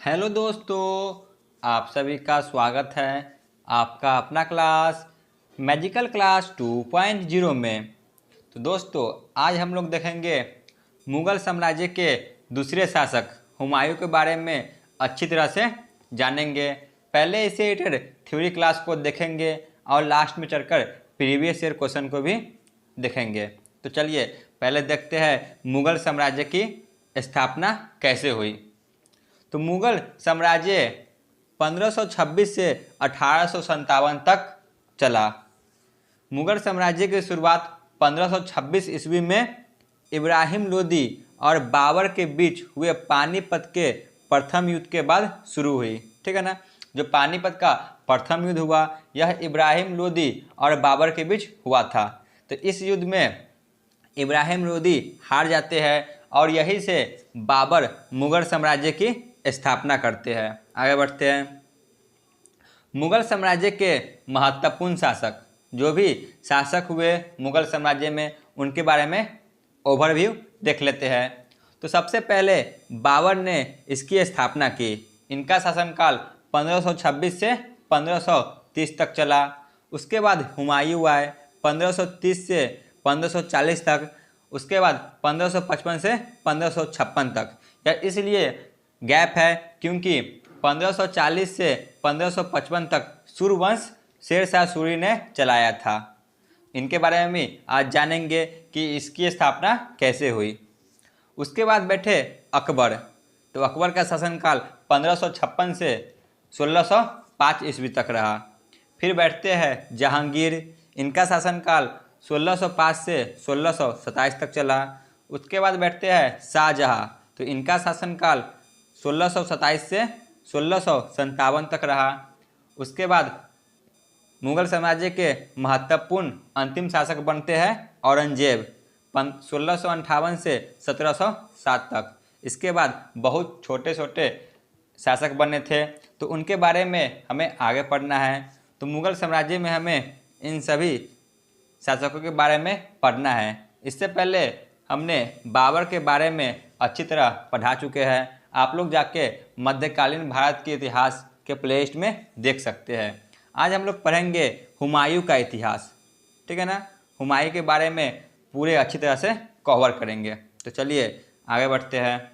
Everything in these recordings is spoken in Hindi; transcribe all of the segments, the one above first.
हेलो दोस्तों, आप सभी का स्वागत है आपका अपना क्लास मैजिकल क्लास 2.0 में। तो दोस्तों, आज हम लोग देखेंगे मुग़ल साम्राज्य के दूसरे शासक हुमायूं के बारे में अच्छी तरह से जानेंगे। पहले इसे रिलेटेड थ्योरी क्लास को देखेंगे और लास्ट में चढ़कर प्रीवियस ईयर क्वेश्चन को भी देखेंगे। तो चलिए पहले देखते हैं मुग़ल साम्राज्य की स्थापना कैसे हुई। तो मुग़ल साम्राज्य 1526 से 1857 तक चला। मुग़ल साम्राज्य की शुरुआत 1526 ईस्वी में इब्राहिम लोदी और बाबर के बीच हुए पानीपत के प्रथम युद्ध के बाद शुरू हुई। ठीक है ना। जो पानीपत का प्रथम युद्ध हुआ यह इब्राहिम लोदी और बाबर के बीच हुआ था। तो इस युद्ध में इब्राहिम लोदी हार जाते हैं और यहीं से बाबर मुग़ल साम्राज्य की स्थापना करते हैं। आगे बढ़ते हैं। मुग़ल साम्राज्य के महत्वपूर्ण शासक, जो भी शासक हुए मुग़ल साम्राज्य में, उनके बारे में ओवरव्यू देख लेते हैं। तो सबसे पहले बाबर ने इसकी स्थापना की। इनका शासनकाल 1526 से 1530 तक चला। उसके बाद हुमायूं आए 1530 से 1540 तक। उसके बाद 1555 से 1556 तक। यह इसलिए गैप है क्योंकि 1540 से 1555 तक सूर्यवंश शेरशाह सूरी ने चलाया था। इनके बारे में भी आज जानेंगे कि इसकी स्थापना कैसे हुई। उसके बाद बैठे अकबर। तो अकबर का शासनकाल 1556 से 1605 ईस्वी तक रहा। फिर बैठते हैं जहांगीर। इनका शासनकाल 1605 से 1627 तक चला। उसके बाद बैठते हैं शाहजहाँ। तो इनका शासनकाल 1627 से 1657 तक रहा। उसके बाद मुग़ल साम्राज्य के महत्वपूर्ण अंतिम शासक बनते हैं औरंगजेब 1658 से 1707 तक। इसके बाद बहुत छोटे छोटे शासक बने थे, तो उनके बारे में हमें आगे पढ़ना है। तो मुग़ल साम्राज्य में हमें इन सभी शासकों के बारे में पढ़ना है। इससे पहले हमने बाबर के बारे में अच्छी तरह पढ़ा चुके हैं। आप लोग जाके मध्यकालीन भारत के इतिहास के प्लेलिस्ट में देख सकते हैं। आज हम लोग पढ़ेंगे हुमायूं का इतिहास। ठीक है ना। हुमायूं के बारे में पूरे अच्छी तरह से कवर करेंगे। तो चलिए आगे बढ़ते हैं।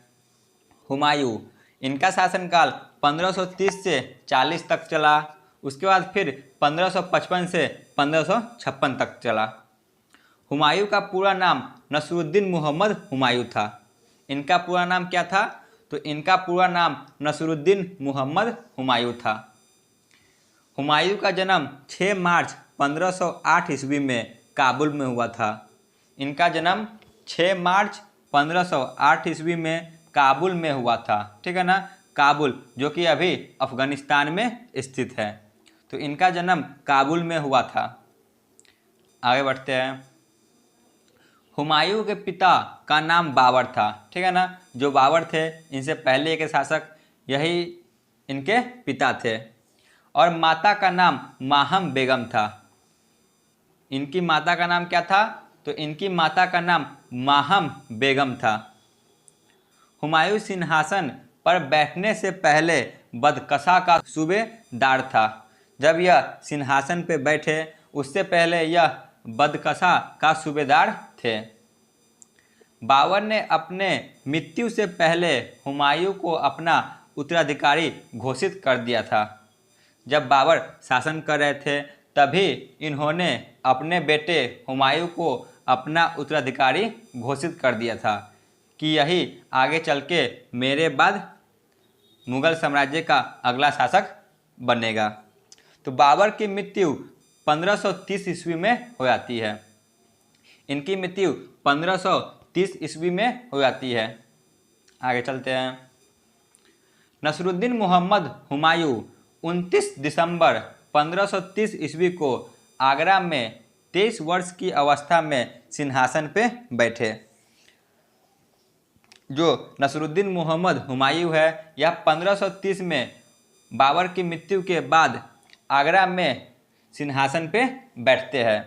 हुमायूं, इनका शासनकाल 1530 से 40 तक चला। उसके बाद फिर 1555 से 1556 तक चला। हुमायूं का पूरा नाम नसरुद्दीन मोहम्मद हुमायूं था। इनका पूरा नाम क्या था? तो इनका पूरा नाम नसरुद्दीन मोहम्मद हुमायूं था। हुमायूं का जन्म 6 मार्च 1508 ईस्वी में काबुल में हुआ था। इनका जन्म 6 मार्च 1508 ईस्वी में काबुल में हुआ था। ठीक है ना। काबुल जो कि अभी अफ़गानिस्तान में स्थित है। तो इनका जन्म काबुल में हुआ था। आगे बढ़ते हैं। हुमायूं के पिता का नाम बाबर था। ठीक है ना। जो बाबर थे इनसे पहले के शासक, यही इनके पिता थे। और माता का नाम माहम बेगम था। इनकी माता का नाम क्या था? तो इनकी माता का नाम माहम बेगम था। हुमायूं सिंहासन पर बैठने से पहले बदकशा का सूबेदार था। जब यह सिंहासन पर बैठे उससे पहले यह बदकशा का सूबेदार थे। बाबर ने अपने मृत्यु से पहले हुमायूं को अपना उत्तराधिकारी घोषित कर दिया था। जब बाबर शासन कर रहे थे तभी इन्होंने अपने बेटे हुमायूं को अपना उत्तराधिकारी घोषित कर दिया था कि यही आगे चल के मेरे बाद मुग़ल साम्राज्य का अगला शासक बनेगा। तो बाबर की मृत्यु 1530 ईस्वी में हो जाती है। इनकी मृत्यु 1530 ईस्वी में हो जाती है। आगे चलते हैं। नसरुद्दीन मोहम्मद हुमायूं 29 दिसंबर 1530 ईस्वी को आगरा में 23 वर्ष की अवस्था में सिंहासन पे बैठे। जो नसरुद्दीन मोहम्मद हुमायूं है यह 1530 में बाबर की मृत्यु के बाद आगरा में सिंहासन पे बैठते हैं।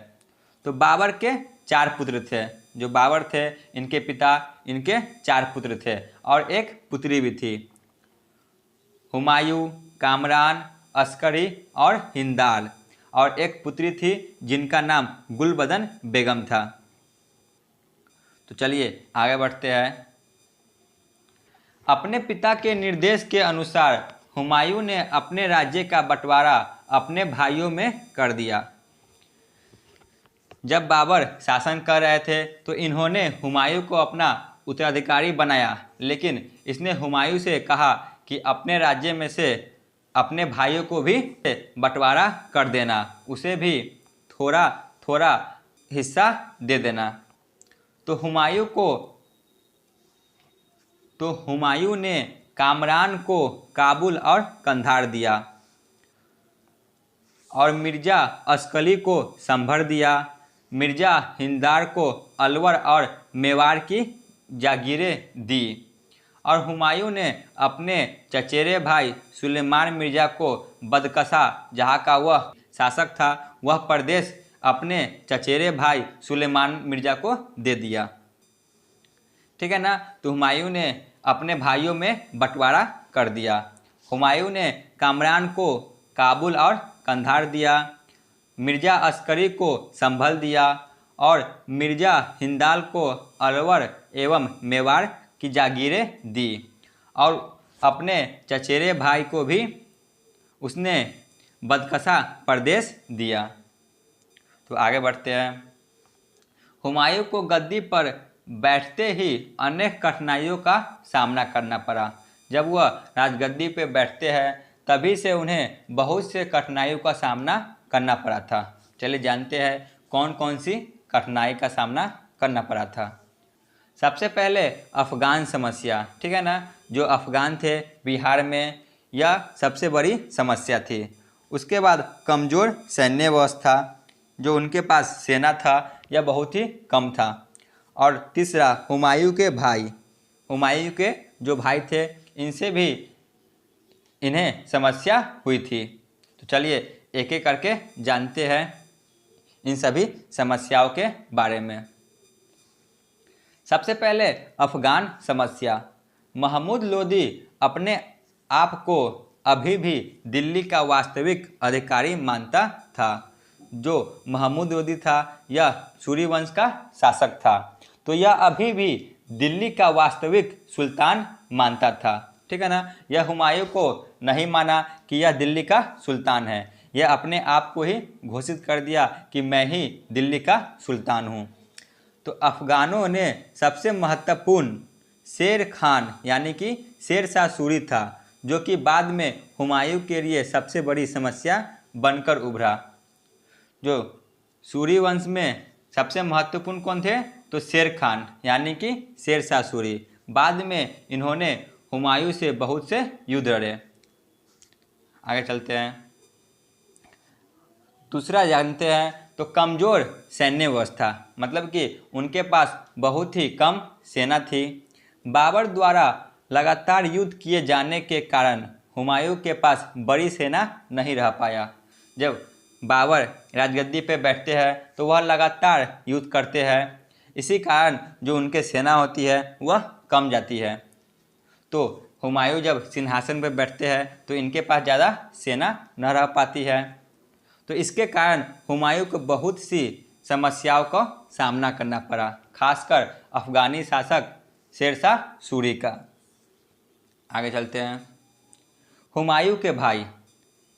तो बाबर के 4 पुत्र थे। जो बाबर थे इनके पिता, इनके 4 पुत्र थे और एक पुत्री भी थी। हुमायूं, कामरान, अस्करी और हिंदाल, और एक पुत्री थी जिनका नाम गुलबदन बेगम था। तो चलिए आगे बढ़ते हैं। अपने पिता के निर्देश के अनुसार हुमायूं ने अपने राज्य का बंटवारा अपने भाइयों में कर दिया। जब बाबर शासन कर रहे थे तो इन्होंने हुमायूं को अपना उत्तराधिकारी बनाया, लेकिन इसने हुमायूं से कहा कि अपने राज्य में से अपने भाइयों को भी बंटवारा कर देना, उसे भी थोड़ा थोड़ा हिस्सा दे देना। तो हुमायूं ने कामरान को काबुल और कंधार दिया और मिर्जा अस्कली को संभर दिया। मिर्जा हिंदार को अलवर और मेवाड़ की जागीरें दी और हुमायूं ने अपने चचेरे भाई सुलेमान मिर्जा को बदकसा, जहाँ का वह शासक था, वह प्रदेश अपने चचेरे भाई सुलेमान मिर्जा को दे दिया। ठीक है ना। तो हुमायूं ने अपने भाइयों में बंटवारा कर दिया। हुमायूं ने कामरान को काबुल और कंधार दिया, मिर्जा अस्करी को संभल दिया और मिर्जा हिंदाल को अलवर एवं मेवाड़ की जागीरें दी और अपने चचेरे भाई को भी उसने बदकसा प्रदेश दिया। तो आगे बढ़ते हैं। हुमायूं को गद्दी पर बैठते ही अनेक कठिनाइयों का सामना करना पड़ा। जब वह राजगद्दी पर बैठते हैं तभी से उन्हें बहुत से कठिनाइयों का सामना करना पड़ा था। चलिए जानते हैं कौन कौन सी कठिनाई का सामना करना पड़ा था। सबसे पहले अफ़गान समस्या, ठीक है ना। जो अफ़गान थे बिहार में, यह सबसे बड़ी समस्या थी। उसके बाद कमज़ोर सैन्य व्यवस्था, जो उनके पास सेना था यह बहुत ही कम था। और तीसरा हुमायूं के भाई, हुमायूं के जो भाई थे इनसे भी इन्हें समस्या हुई थी। तो चलिए एक एक करके जानते हैं इन सभी समस्याओं के बारे में। सबसे पहले अफ़गान समस्या। महमूद लोदी अपने आप को अभी भी दिल्ली का वास्तविक अधिकारी मानता था। जो महमूद लोदी था यह सूरी वंश का शासक था, तो यह अभी भी दिल्ली का वास्तविक सुल्तान मानता था। ठीक है ना। यह हुमायूं को नहीं माना कि यह दिल्ली का सुल्तान है, यह अपने आप को ही घोषित कर दिया कि मैं ही दिल्ली का सुल्तान हूँ। तो अफ़गानों ने सबसे महत्वपूर्ण शेर खान यानी कि शेर शाह सूरी था, जो कि बाद में हुमायूं के लिए सबसे बड़ी समस्या बनकर उभरा। जो सूरी वंश में सबसे महत्वपूर्ण कौन थे? तो शेर खान यानी कि शेर शाह सूरी। बाद में इन्होंने हुमायूं से बहुत से युद्ध लड़े। आगे चलते हैं। दूसरा जानते हैं तो कमज़ोर सैन्य व्यवस्था, मतलब कि उनके पास बहुत ही कम सेना थी। बाबर द्वारा लगातार युद्ध किए जाने के कारण हुमायूं के पास बड़ी सेना नहीं रह पाया। जब बाबर राजगद्दी पे बैठते हैं तो वह लगातार युद्ध करते हैं, इसी कारण जो उनके सेना होती है वह कम जाती है। तो हुमायूं जब सिंहासन पर बैठते हैं तो इनके पास ज़्यादा सेना न रह पाती है। तो इसके कारण हुमायूं को बहुत सी समस्याओं का सामना करना पड़ा, खासकर अफ़गानी शासक शेर शाह सूरी का। आगे चलते हैं। हुमायूं के भाई,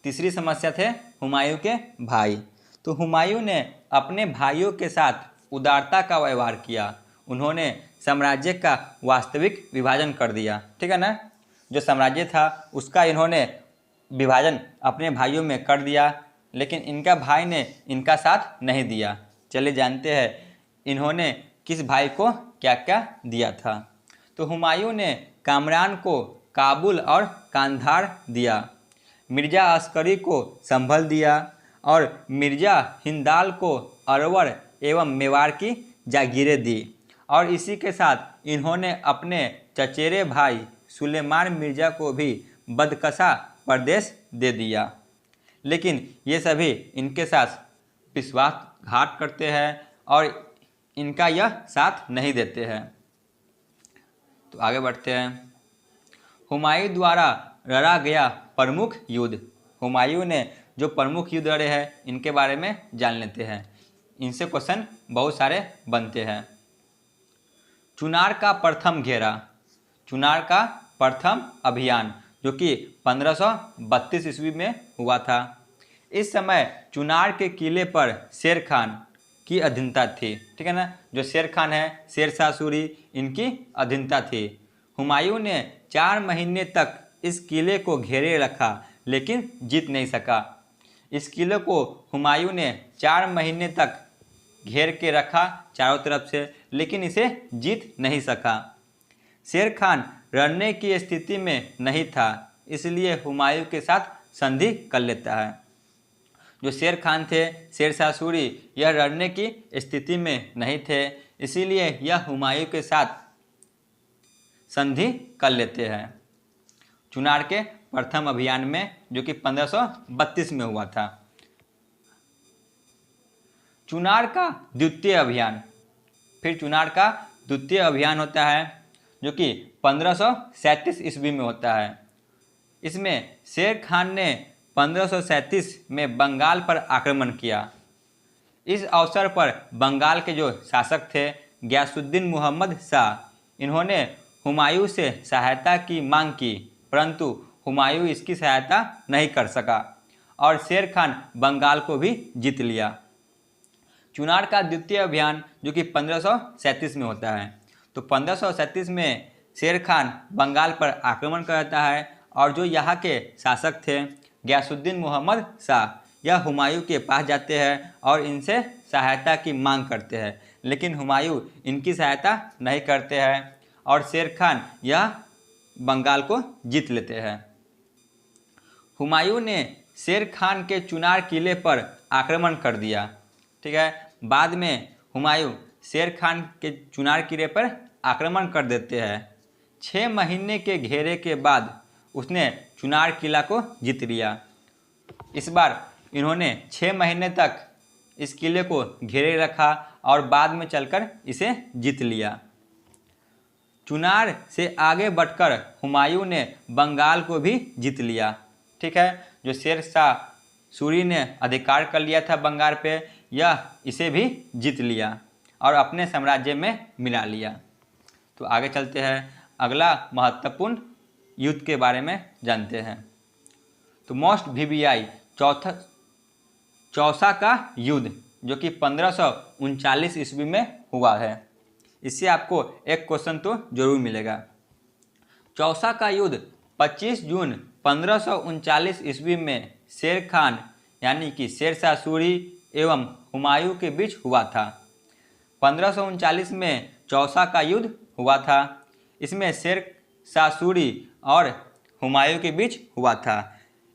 तीसरी समस्या थे हुमायूं के भाई। तो हुमायूं ने अपने भाइयों के साथ उदारता का व्यवहार किया। उन्होंने साम्राज्य का वास्तविक विभाजन कर दिया। ठीक है ना। जो साम्राज्य था उसका इन्होंने विभाजन अपने भाइयों में कर दिया, लेकिन इनका भाई ने इनका साथ नहीं दिया। चलिए जानते हैं इन्होंने किस भाई को क्या क्या दिया था। तो हुमायूं ने कामरान को काबुल और कांधार दिया, मिर्जा अस्करी को संभल दिया और मिर्जा हिंदाल को अलवर एवं मेवाड़ की जागीरें दी। और इसी के साथ इन्होंने अपने चचेरे भाई सुलेमान मिर्जा को भी बदकसा प्रदेश दे दिया। लेकिन ये सभी इनके साथ विश्वासघात करते हैं और इनका यह साथ नहीं देते हैं। तो आगे बढ़ते हैं। हुमायूं द्वारा लड़ा गया प्रमुख युद्ध। हुमायूं ने जो प्रमुख युद्ध लड़े हैं इनके बारे में जान लेते हैं, इनसे क्वेश्चन बहुत सारे बनते हैं। चुनार का प्रथम घेरा, चुनार का प्रथम अभियान जो कि 1532 ईस्वी में हुआ था। इस समय चुनार के किले पर शेर खान की अधीनता थी, ठीक है ना। जो शेर खान है, शेरशाह सूरी, इनकी अधीनता थी। हुमायूं ने 4 महीने तक इस किले को घेरे रखा लेकिन जीत नहीं सका। इस किले को हुमायूं ने 4 महीने तक घेर के रखा चारों तरफ से, लेकिन इसे जीत नहीं सका। शेर खान लड़ने की स्थिति में नहीं था, इसलिए हुमायूं के साथ संधि कर लेता है। जो शेर खान थे, शेरशाह सूरी, यह लड़ने की स्थिति में नहीं थे, इसीलिए यह हुमायूं के साथ संधि कर लेते हैं चुनार के प्रथम अभियान में, जो कि 1532 में हुआ था। चुनार का द्वितीय अभियान, फिर चुनार का द्वितीय अभियान होता है जो कि 1537 ईस्वी में होता है। इसमें शेर खान ने 1537 में बंगाल पर आक्रमण किया। इस अवसर पर बंगाल के जो शासक थे गयासुद्दीन मुहम्मद शाह, इन्होंने हुमायूं से सहायता की मांग की, परंतु हुमायूं इसकी सहायता नहीं कर सका और शेर खान बंगाल को भी जीत लिया। चुनार का द्वितीय अभियान जो कि 1537 में होता है, तो 1537 में शेर खान बंगाल पर आक्रमण करता है और जो यहाँ के शासक थे गयासुद्दीन मुहम्मद शाह, यह हुमायूं के पास जाते हैं और इनसे सहायता की मांग करते हैं, लेकिन हुमायूं इनकी सहायता नहीं करते हैं और शेर खान यह बंगाल को जीत लेते हैं। हुमायूं ने शेर खान के चुनार किले पर आक्रमण कर दिया, ठीक है। बाद में हुमायूं शेर खान के चुनार किले पर आक्रमण कर देते हैं। 6 महीने के घेरे के बाद उसने चुनार किला को जीत लिया। इस बार इन्होंने 6 महीने तक इस किले को घेरे रखा और बाद में चलकर इसे जीत लिया। चुनार से आगे बढ़कर हुमायूं ने बंगाल को भी जीत लिया, ठीक है। जो शेरशाह सूरी ने अधिकार कर लिया था बंगाल पे, यह इसे भी जीत लिया और अपने साम्राज्य में मिला लिया। तो आगे चलते हैं, अगला महत्वपूर्ण युद्ध के बारे में जानते हैं। तो मोस्ट VBI चौसा का युद्ध जो कि 1539 ईस्वी में हुआ है। इससे आपको एक क्वेश्चन तो जरूर मिलेगा। चौसा का युद्ध 25 जून 1539 ईस्वी में शेर खान यानी कि शेरशाह सूरी एवं हुमायूं के बीच हुआ था। 1539 में चौसा का युद्ध हुआ था। इसमें शेरशाह सूरी और हुमायूं के बीच हुआ था।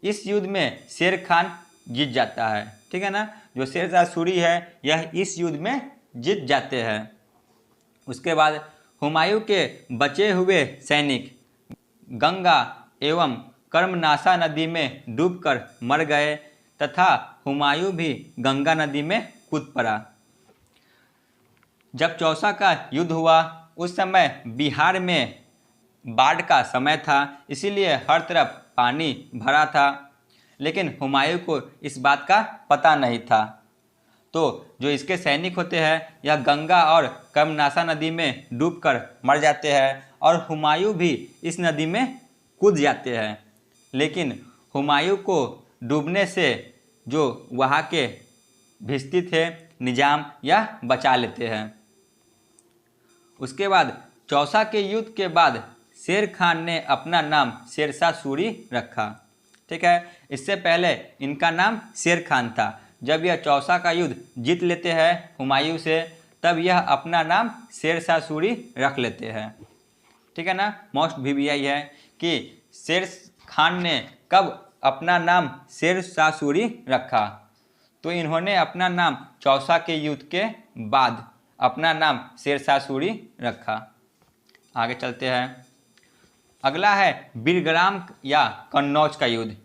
इस युद्ध में शेर खान जीत जाता है, ठीक है ना। जो शेरशाह सूरी है यह इस युद्ध में जीत जाते हैं। उसके बाद हुमायूं के बचे हुए सैनिक गंगा एवं कर्मनाशा नदी में डूबकर मर गए तथा हुमायूं भी गंगा नदी में कूद पड़ा। जब चौसा का युद्ध हुआ उस समय बिहार में बाढ़ का समय था, इसीलिए हर तरफ पानी भरा था, लेकिन हुमायूं को इस बात का पता नहीं था। तो जो इसके सैनिक होते हैं यह गंगा और कर्मनाशा नदी में डूबकर मर जाते हैं और हुमायूं भी इस नदी में कूद जाते हैं, लेकिन हुमायूं को डूबने से जो वहाँ के भिस्ती थे निजाम यह बचा लेते हैं। उसके बाद चौसा के युद्ध के बाद शेर खान ने अपना नाम शेरशाह सूरी रखा, ठीक है। इससे पहले इनका नाम शेर खान था। जब यह चौसा का युद्ध जीत लेते हैं हुमायूं से, तब यह अपना नाम शेरशाह सूरी रख लेते हैं, ठीक है ना। मोस्ट VBI है कि शेर खान ने कब अपना नाम शेरशाह सूरी रखा, तो इन्होंने अपना नाम चौसा के युद्ध के बाद अपना नाम शेरशाह सूरी रखा। आगे चलते हैं, अगला है बिलग्राम या कन्नौज का युद्ध।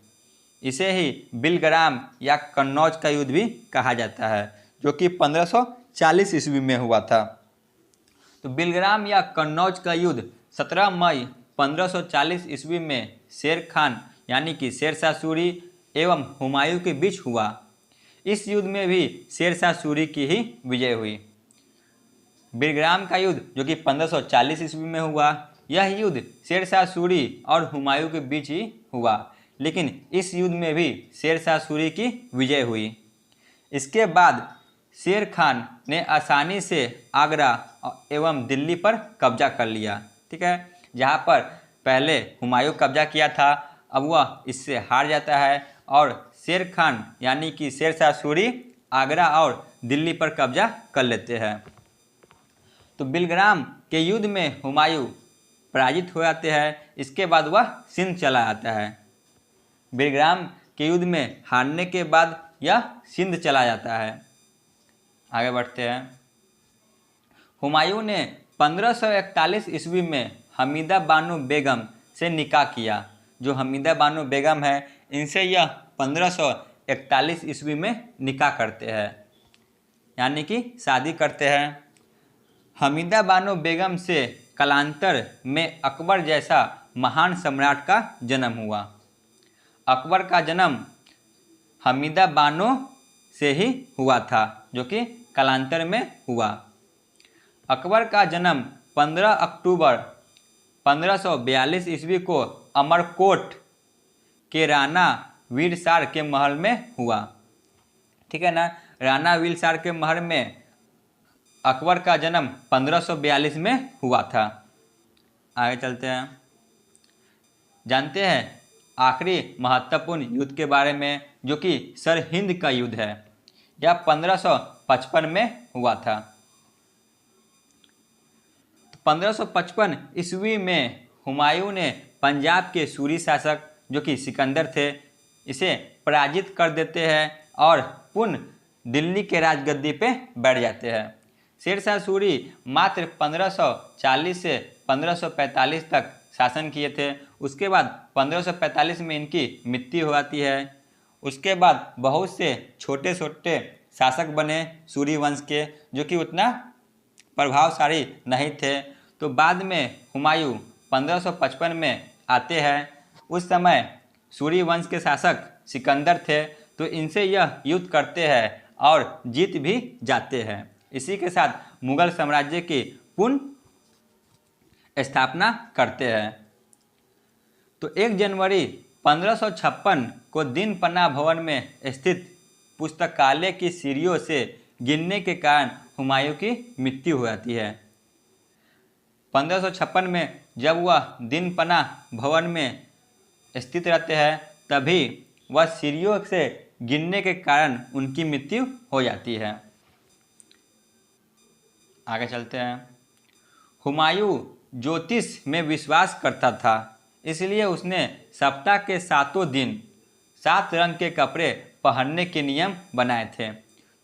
इसे ही बिलग्राम या कन्नौज का युद्ध भी कहा जाता है, जो कि 1540 ईस्वी में हुआ था। तो बिलग्राम या कन्नौज का युद्ध 17 मई 1540 ईस्वी में शेर खान यानी कि शेरशाह सूरी एवं हुमायूं के बीच हुआ। इस युद्ध में भी शेरशाह सूरी की ही विजय हुई। बीरग्राम का युद्ध जो कि 1540 ईस्वी में हुआ, यह युद्ध शेरशाह सूरी और हुमायूं के बीच ही हुआ, लेकिन इस युद्ध में भी शेरशाह सूरी की विजय हुई। इसके बाद शेर खान ने आसानी से आगरा एवं दिल्ली पर कब्जा कर लिया। ठीक है, जहाँ पर पहले हुमायूं कब्जा किया था, अब वह इससे हार जाता है और शेर खान यानी कि शेरशाह सूरी आगरा और दिल्ली पर कब्जा कर लेते हैं। तो बिलग्राम के युद्ध में हुमायूं पराजित हो जाते हैं। इसके बाद वह सिंध चला आता है। बिलग्राम के युद्ध में हारने के बाद यह सिंध चला जाता है। आगे बढ़ते हैं। हुमायूं ने 1541 ईस्वी में हमीदा बानो बेगम से निकाह किया। जो हमीदा बानो बेगम है, इनसे यह 1541 ईस्वी में निकाह करते हैं, यानी कि शादी करते हैं। हमीदा बानो बेगम से कालांतर में अकबर जैसा महान सम्राट का जन्म हुआ। अकबर का जन्म हमीदा बानो से ही हुआ था, जो कि कालांतर में हुआ। अकबर का जन्म 15 अक्टूबर 1542 ईस्वी को अमरकोट के राणा वीरसार के महल में हुआ। ठीक है ना, राणा वीरसार के महल में अकबर का जन्म 1542 में हुआ था। आगे चलते हैं, जानते हैं आखिरी महत्वपूर्ण युद्ध के बारे में, जो कि सरहिंद का युद्ध है। यह 1555 में हुआ था। 1555 ईस्वी में हुमायूं ने पंजाब के सूरी शासक जो कि सिकंदर थे, इसे पराजित कर देते हैं और पुनः दिल्ली के राजगद्दी पे बैठ जाते हैं। शेरशाह सूरी मात्र 1540 से 1545 तक शासन किए थे। उसके बाद 1545 में इनकी मृत्यु हो जाती है। उसके बाद बहुत से छोटे छोटे शासक बने सूरी वंश के, जो कि उतना प्रभावशाली नहीं थे। तो बाद में हुमायूं 1555 में आते हैं। उस समय सूरी वंश के शासक सिकंदर थे, तो इनसे यह युद्ध करते हैं और जीत भी जाते हैं। इसी के साथ मुगल साम्राज्य की पुनः स्थापना करते हैं। तो 1 जनवरी 1556 को दीन पन्ना भवन में स्थित पुस्तकालय की सीढ़ियों से गिरने के कारण हुमायूं की मृत्यु हो जाती है। 1556 में जब वह दीन पन्ना भवन में स्थित रहते हैं, तभी वह सीढ़ियों से गिरने के कारण उनकी मृत्यु हो जाती है। आगे चलते हैं। हुमायूं ज्योतिष में विश्वास करता था, इसलिए उसने सप्ताह के 7 दिन 7 रंग के कपड़े पहनने के नियम बनाए थे।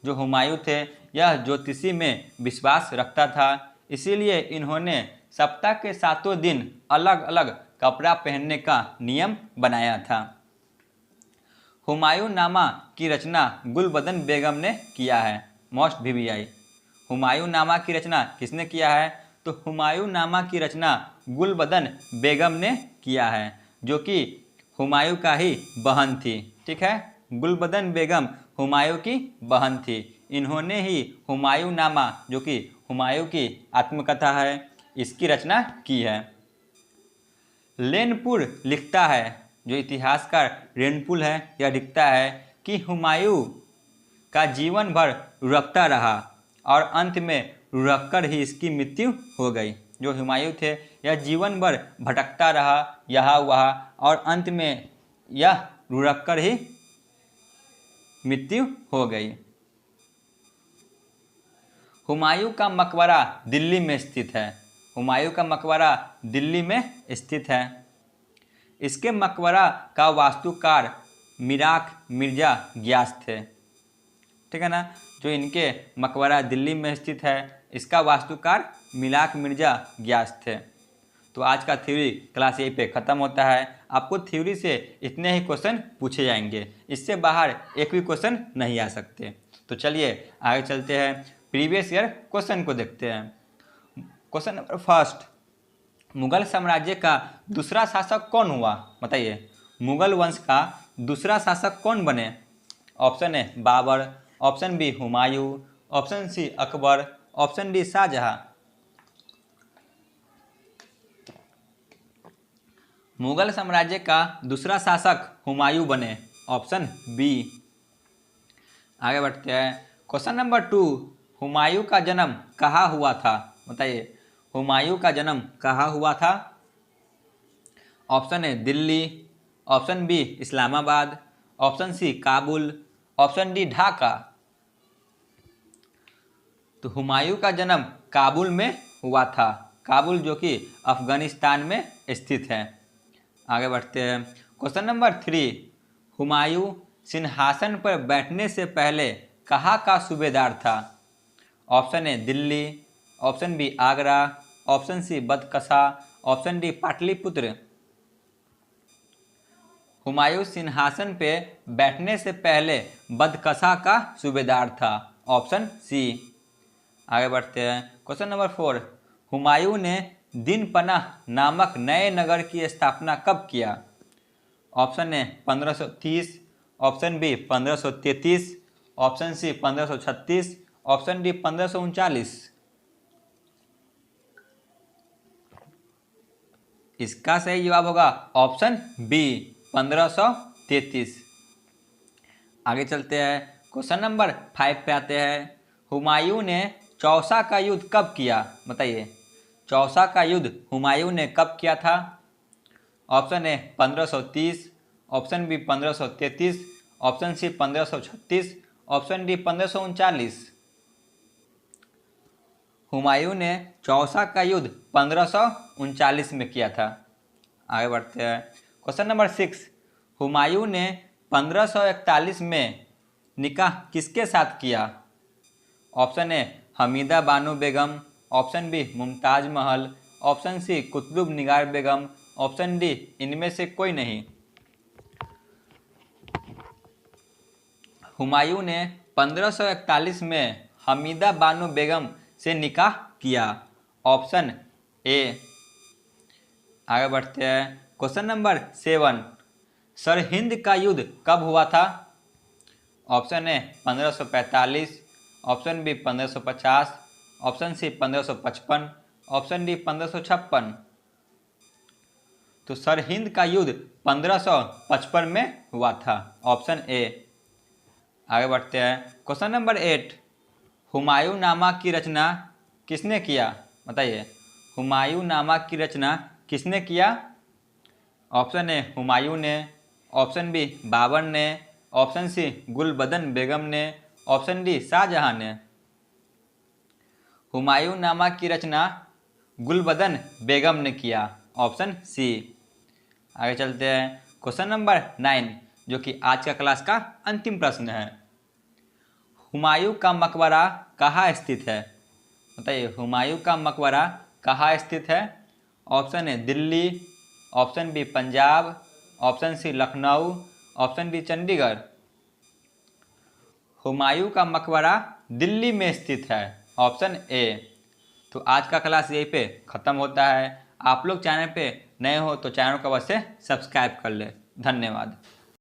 जो हुमायूं थे, यह ज्योतिषी में विश्वास रखता था, इसीलिए इन्होंने सप्ताह के 7 दिन अलग अलग कपड़ा पहनने का नियम बनाया था। हुमायूं नामा की रचना गुलबदन बेगम ने किया है। मोस्ट VVI, हुमायूं नामा की रचना किसने किया है? तो हुमायूं नामा की रचना गुलबदन बेगम ने किया है, जो कि हुमायूं का ही बहन थी। ठीक है, गुलबदन बेगम हुमायूं की बहन थी। इन्होंने ही हुमायूं नामा, जो कि हुमायूं की आत्मकथा है, इसकी रचना की है। लेनपुर लिखता है, जो इतिहासकार रेनपुल है, यह लिखता है कि हुमायूं का जीवन भर रुकता रहा और अंत में रुककर ही इसकी मृत्यु हो गई। जो हुमायूं थे, यह जीवन भर भटकता रहा यहाँ वहाँ और अंत में यह रुककर ही मृत्यु हो गई। हुमायूं का मकबरा दिल्ली में स्थित है। हुमायूं का मकबरा दिल्ली में स्थित है। इसके मकबरा का वास्तुकार मिराक मिर्जा ग्यास थे। ठीक है ना, जो इनके मकबरा दिल्ली में स्थित है, इसका वास्तुकार मिराक मिर्जा ग्यास थे। तो आज का थ्योरी क्लास यहीं पे ख़त्म होता है। आपको थ्योरी से इतने ही क्वेश्चन पूछे जाएंगे, इससे बाहर एक भी क्वेश्चन नहीं आ सकते। तो चलिए आगे चलते हैं, प्रीवियस ईयर क्वेश्चन को देखते हैं। क्वेश्चन नंबर फर्स्ट, मुगल साम्राज्य का दूसरा शासक कौन हुआ? बताइए मुगल वंश का दूसरा शासक कौन बने? Option A Babur, option B Humayun, option C Akbar, option D Shahjahan. Mughal साम्राज्य का दूसरा शासक हुमायूं बने, ऑप्शन बी। आगे बढ़ते हैं। क्वेश्चन नंबर 2, हुमायूं का जन्म कहाँ हुआ था? बताइए हुमायूं का जन्म कहाँ हुआ था? Option A Delhi, option B Islamabad, option C Kabul, option D Dhaka. तो हुमायूं का जन्म काबुल में हुआ था, काबुल जो कि अफगानिस्तान में स्थित है। आगे बढ़ते हैं। क्वेश्चन नंबर 3, हुमायूं सिंहासन पर बैठने से पहले कहाँ का सूबेदार था? Option A Delhi, option B Agra, option C बदकसा, ऑप्शन डी पाटलिपुत्र। हुमायूं सिंहासन पे बैठने से पहले बदकसा का सूबेदार था, ऑप्शन सी। आगे बढ़ते हैं। क्वेश्चन नंबर 4, हुमायूं ने दिन पनाह नामक नए नगर की स्थापना कब किया? Option A 1530, option B 1533, option C 1536, option D 1539। इसका सही जवाब होगा ऑप्शन बी 1533। आगे चलते हैं। क्वेश्चन नंबर 5 पे आते हैं। हुमायूं ने चौसा का युद्ध कब किया? बताइए चौसा का युद्ध हुमायूं ने कब किया था? Option A 1530, option B 1533, option C 1536, option D 1539। Humayun ने चौसा का युद्ध 1539 में किया था। आगे बढ़ते हैं। क्वेश्चन नंबर 6, हुमायूं ने 1541 में निकाह किसके साथ किया? Option A Hamida Bano Begum, option B Mumtaz Mahal, option C Qutub Nigar Begum, option D इनमें से कोई नहीं। हुमायूं ने 1541 में हमीदा बानो बेगम से निकाह किया, ऑप्शन ए। आगे बढ़ते हैं। क्वेश्चन नंबर 7, सरहिंद का युद्ध कब हुआ था? Option A 1545, option B 1550, option C 1555, option D 1556। तो सरहिंद का युद्ध 1555 में हुआ था, ऑप्शन ए। आगे बढ़ते हैं। क्वेश्चन नंबर 8, हुमायूं नामा की रचना किसने किया? बताइए हुमायूं नामा की रचना किसने किया? ऑप्शन ए हुमायूं ने, ऑप्शन बी बाबर ने, ऑप्शन सी गुलबदन बेगम ने, ऑप्शन डी शाहजहां ने। हुमायूं नामा की रचना गुलबदन बेगम ने किया, ऑप्शन सी। आगे चलते हैं। क्वेश्चन नंबर 9 जो कि आज का क्लास का अंतिम प्रश्न है। हुमायूं का मकबरा कहाँ स्थित है? बताइए हुमायूं का मकबरा कहाँ स्थित है? Option A Delhi, option B Punjab, option C Lucknow, option D Chandigarh. Humayun का मकबरा दिल्ली में स्थित है, ऑप्शन ए। तो आज का क्लास यहीं पे ख़त्म होता है। आप लोग चैनल पे नए हो तो चैनल को अवश्य सब्सक्राइब कर ले। धन्यवाद।